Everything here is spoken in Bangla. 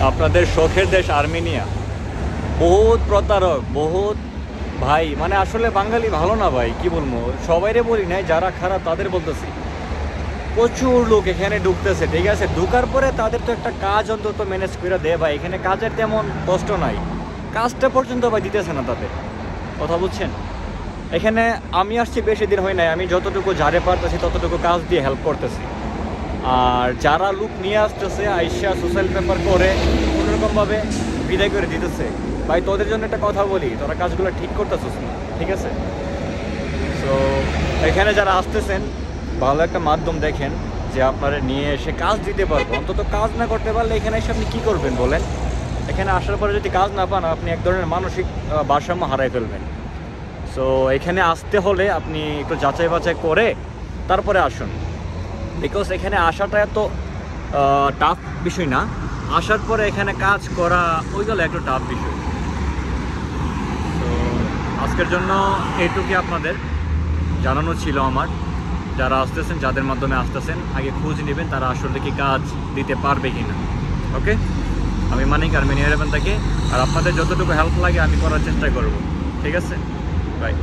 আপনাদের শখের দেশ আর্মেনিয়া বহুত প্রতারক, বহুত ভাই, মানে আসলে বাঙালি ভালো না ভাই, কি বলবো, সবাইরে বলি নাই, যারা খারাপ তাদের বলতেছি। প্রচুর লোক এখানে ঢুকতেছে, ঠিক আছে, ঢুকার পরে তাদের তো একটা কাজ অন্তত ম্যানেজ করে দেয় ভাই। এখানে কাজের তেমন কষ্ট নাই, কাজটা পর্যন্ত ভাই দিতেছে না তাদের, কথা বুঝছেন। এখানে আমি আসছি বেশি দিন হয় নাই, আমি যতটুকু ঝাড়ে পারতেছি ততটুকু কাজ দিয়ে হেল্প করতেছি। আর যারা লোক নিয়ে আসতেছে আইসা সোশ্যাল পেপার করে কোনোরকমভাবে বিদায় করে দিতেছে, ভাই তোদের জন্য একটা কথা বলি, তোরা কাজগুলো ঠিক করতেছিস না, ঠিক আছে। সো এখানে যারা আসতেছেন ভালো একটা মাধ্যম দেখেন যে আপনারা নিয়ে এসে কাজ দিতে পারবো। অন্তত কাজ না করতে পারলে এখানে এসে আপনি কী করবেন বলেন? এখানে আসার পরে যদি কাজ না পান, আপনি এক ধরনের মানসিক ভারসাম্য হারাই ফেলবেন। সো এখানে আসতে হলে আপনি একটু যাচাই বাছাই করে তারপরে আসুন, বিকজ এখানে আসাটা এত টাফ বিষয় না, আসার পরে এখানে কাজ করা ওই গেলে একটু টাফ বিষয়। তো আজকের জন্য এইটুকুই আপনাদের জানানো ছিল আমার। যারা আসতেছেন, যাদের মাধ্যমে আসতেছেন, আগে খোঁজ নেবেন তারা আসলে কি কাজ দিতে পারবে কি না। ওকে, আমি মানিক আর্মেনিয়া 11 থেকে, আর আপনাদের যতটুকু হেল্প লাগে আমি করার চেষ্টা করব, ঠিক আছে, বাই।